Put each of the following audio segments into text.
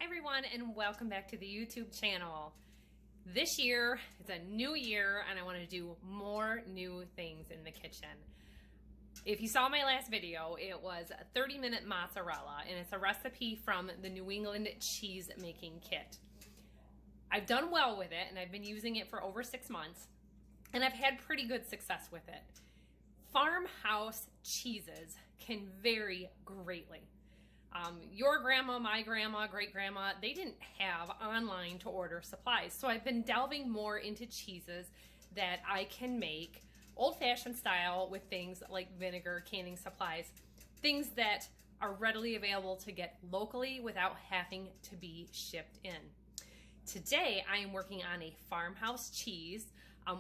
Hi everyone, and welcome back to the YouTube channel. This year, it's a new year and I want to do more new things in the kitchen. If you saw my last video, it was a 30-minute mozzarella and it's a recipe from the New England cheese making kit. I've done well with it and I've been using it for over 6 months and I've had pretty good success with it. Farmhouse cheeses can vary greatly. Your grandma, my grandma, great grandma, they didn't have online to order supplies. So I've been delving more into cheeses that I can make old-fashioned style with things like vinegar, canning supplies, things that are readily available to get locally without having to be shipped in. Today, I am working on a farmhouse cheese.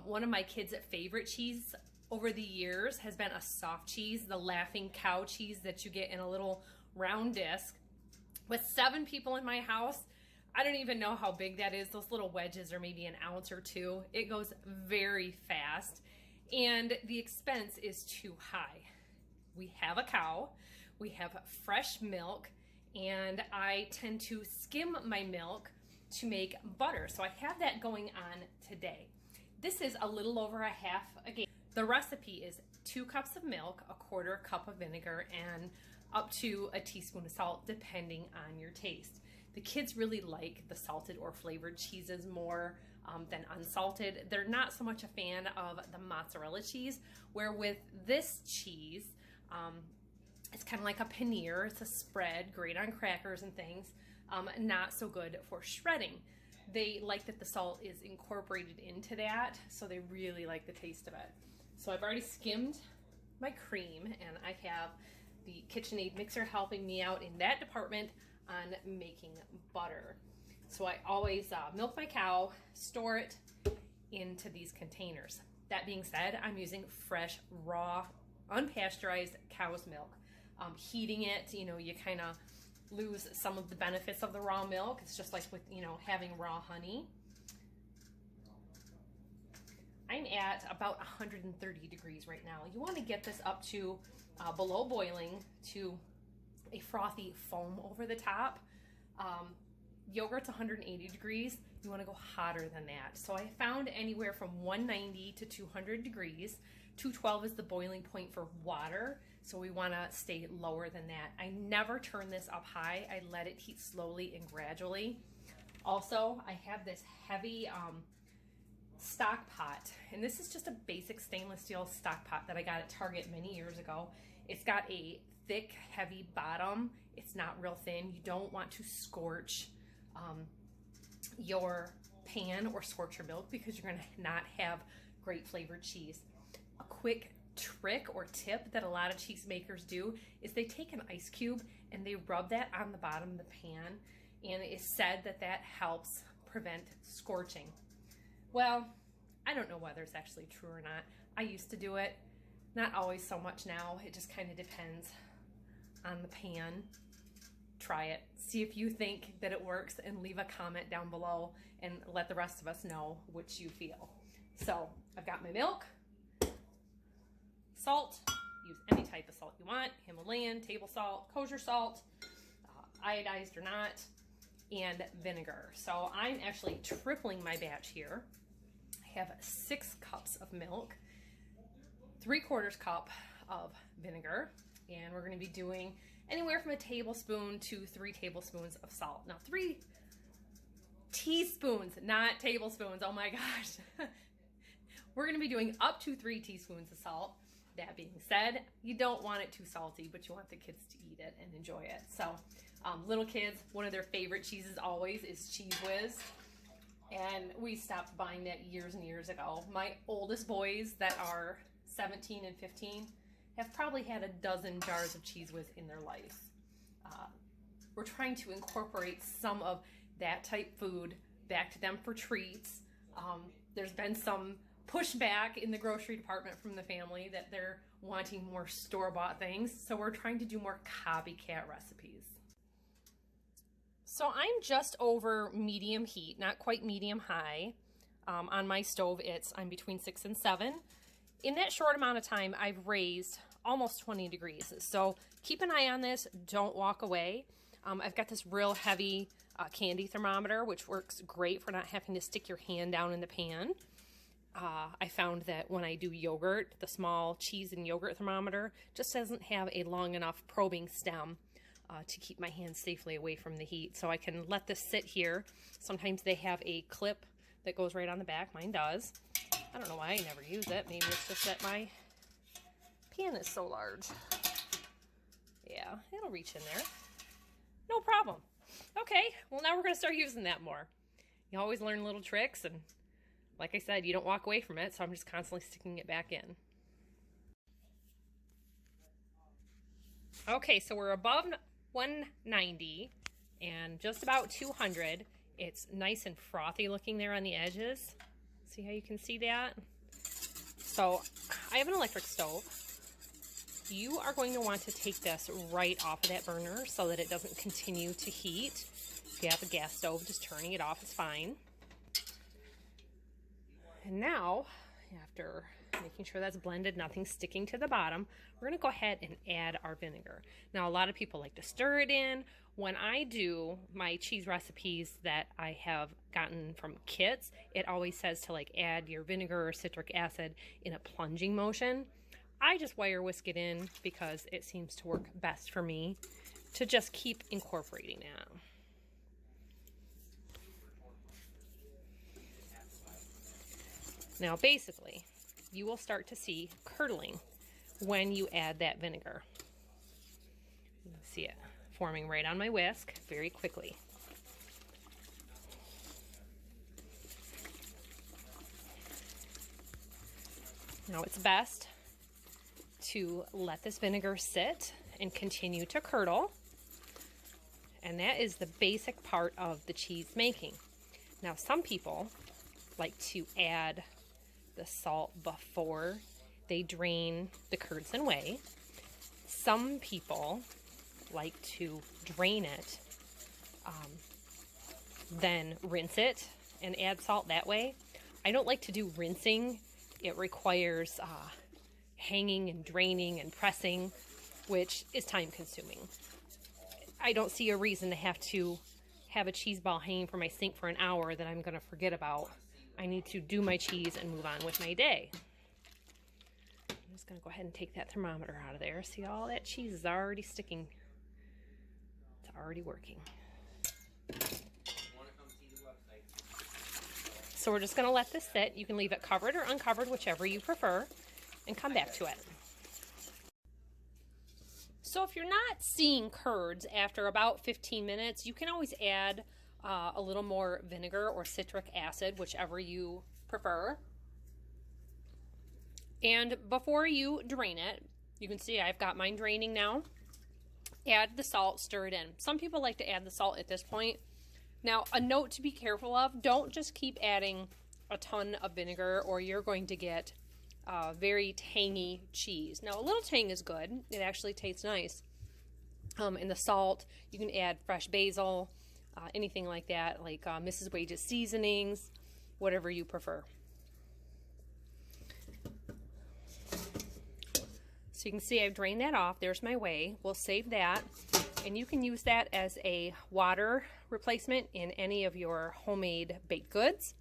One of my kids' favorite cheese over the years has been a soft cheese, the laughing cow cheese that you get in a little round disc. With 7 people in my house, I don't even know how big that is. Those little wedges are maybe an ounce or 2. It goes very fast and the expense is too high. We have a cow, we have fresh milk, and I tend to skim my milk to make butter. So I have that going on today. This is a little over a half a gallon. The recipe is 2 cups of milk, a 1/4 cup of vinegar, and up to a teaspoon of salt, depending on your taste. The kids really like the salted or flavored cheeses more than unsalted. They're not so much a fan of the mozzarella cheese, where with this cheese, it's kind of like a paneer. It's a spread, great on crackers and things, not so good for shredding. They like that the salt is incorporated into that, so they really like the taste of it. So I've already skimmed my cream and I have the KitchenAid mixer helping me out in that department on making butter. So I always milk my cow, store it into these containers. That being said, I'm using fresh, raw, unpasteurized cow's milk. Heating it, you kind of lose some of the benefits of the raw milk. It's just like with, having raw honey. I'm at about 130 degrees right now. You want to get this up to below boiling to a frothy foam over the top. Yogurt's 180 degrees. You want to go hotter than that. So I found anywhere from 190 to 200 degrees. 212 is the boiling point for water, so we want to stay lower than that. I never turn this up high. I let it heat slowly and gradually. Also, I have this heavy stock pot, and this is just a basic stainless steel stock pot that I got at Target many years ago. It's got a thick, heavy bottom. It's not real thin. You don't want to scorch your pan or scorch your milk because you're going to not have great flavored cheese. A quick trick or tip that a lot of cheese makers do is they take an ice cube and they rub that on the bottom of the pan, and it is said that that helps prevent scorching. Well, I don't know whether it's actually true or not. I used to do it, not always so much now. It just kind of depends on the pan. Try it, see if you think that it works, and leave a comment down below and let the rest of us know what you feel. So I've got my milk, salt, use any type of salt you want, Himalayan, table salt, kosher salt, iodized or not, and vinegar. So I'm actually tripling my batch here. I have 6 cups of milk, 3/4 cup of vinegar, and we're going to be doing anywhere from a tablespoon to 3 tablespoons of salt. Now 3 teaspoons, not tablespoons, oh my gosh. We're going to be doing up to 3 teaspoons of salt. That being said, you don't want it too salty, but you want the kids to eat it and enjoy it. So little kids, one of their favorite cheeses always is Cheese Whiz. And we stopped buying that years and years ago. My oldest boys that are 17 and 15 have probably had a dozen jars of Cheese Whiz in their life. We're trying to incorporate some of that type food back to them for treats. There's been some pushback in the grocery department from the family that they're wanting more store-bought things. So we're trying to do more copycat recipes. So I'm just over medium heat, not quite medium high. On my stove, I'm between 6 and 7. In that short amount of time, I've raised almost 20 degrees. So keep an eye on this, don't walk away. I've got this real heavy candy thermometer, which works great for not having to stick your hand down in the pan. I found that when I do yogurt, the small cheese and yogurt thermometer just doesn't have a long enough probing stem to keep my hands safely away from the heat. So I can let this sit here. Sometimes they have a clip that goes right on the back. Mine does. I don't know why I never use it. Maybe it's just that my pan is so large. Yeah, it'll reach in there. No problem. Okay, well now we're going to start using that more. You always learn little tricks, and like I said, you don't walk away from it, so I'm just constantly sticking it back in. Okay, so we're above 190 and just about 200. It's nice and frothy looking there on the edges. See how you can see that? So I have an electric stove. You are going to want to take this right off of that burner so that it doesn't continue to heat. If you have a gas stove, just turning it off is fine. And now, after making sure that's blended, nothing's sticking to the bottom, we're going to go ahead and add our vinegar. Now, a lot of people like to stir it in. When I do my cheese recipes that I have gotten from kits, it always says to like add your vinegar or citric acid in a plunging motion. I just wire whisk it in because it seems to work best for me to just keep incorporating that. Now basically, you will start to see curdling when you add that vinegar. You can see it forming right on my whisk very quickly. Now it's best to let this vinegar sit and continue to curdle. And that is the basic part of the cheese making. Now some people like to add the salt before they drain the curds and whey. Some people like to drain it, then rinse it and add salt that way. I don't like to do rinsing. It requires hanging and draining and pressing, which is time consuming. I don't see a reason to have a cheese ball hanging from my sink for an hour that I'm going to forget about. I need to do my cheese and move on with my day. I'm just going to go ahead and take that thermometer out of there. See, all that cheese is already sticking. It's already working. So we're just going to let this sit. You can leave it covered or uncovered, whichever you prefer, and come back to it. So if you're not seeing curds after about 15 minutes, you can always add a little more vinegar or citric acid, whichever you prefer. And before you drain it, you can see I've got mine draining now. Add the salt, stir it in. Some people like to add the salt at this point. Now, a note to be careful of, don't just keep adding a ton of vinegar or you're going to get very tangy cheese. Now, a little tang is good. It actually tastes nice. And the salt, you can add fresh basil, anything like that, like Mrs. Wage's seasonings, whatever you prefer. So you can see I've drained that off. There's my whey. We'll save that. And you can use that as a water replacement in any of your homemade baked goods,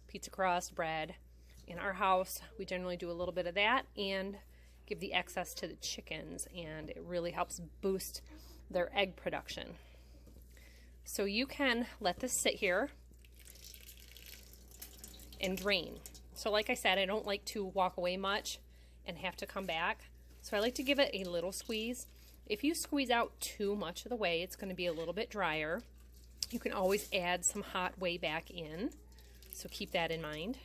pizza crust, bread. In our house, we generally do a little bit of that and give the excess to the chickens, and it really helps boost their egg production. So you can let this sit here and drain. So like I said, I don't like to walk away much and have to come back. So I like to give it a little squeeze. If you squeeze out too much of the whey, it's going to be a little bit drier. You can always add some hot whey back in, so keep that in mind.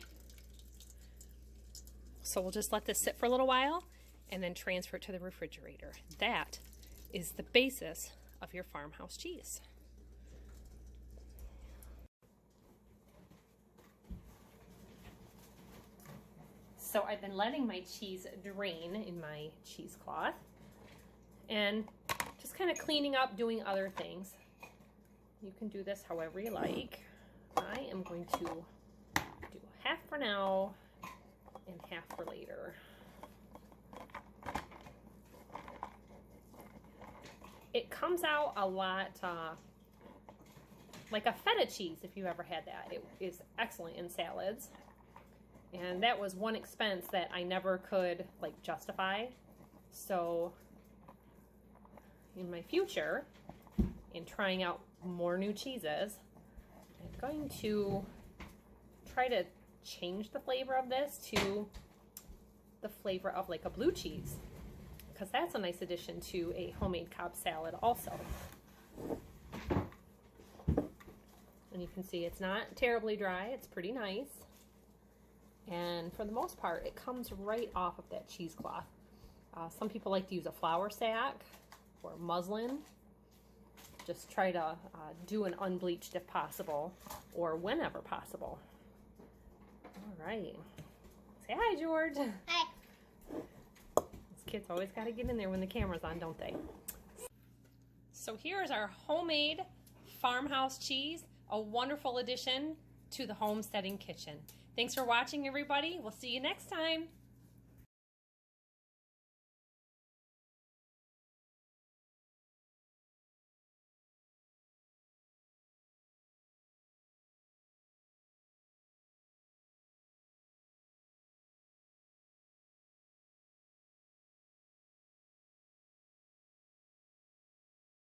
So we'll just let this sit for a little while and then transfer it to the refrigerator. That is the basis of your farmhouse cheese. So I've been letting my cheese drain in my cheesecloth and just kind of cleaning up, doing other things. You can do this however you like. I am going to do half for now and half for later. it comes out a lot like a feta cheese, if you ever had that. It is excellent in salads. And that was one expense that I never could like justify. So in my future, in trying out more new cheeses, I'm going to try to change the flavor of this to the flavor of like a blue cheese, because that's a nice addition to a homemade Cobb salad also. And you can see it's not terribly dry, it's pretty nice. And for the most part, it comes right off of that cheesecloth. Some people like to use a flour sack or muslin. Just try to do an unbleached if possible, or whenever possible. All right. Say hi, George. Hi. These kids always got to get in there when the camera's on, don't they? So here's our homemade farmhouse cheese, a wonderful addition to the homesteading kitchen. Thanks for watching, everybody. We'll see you next time.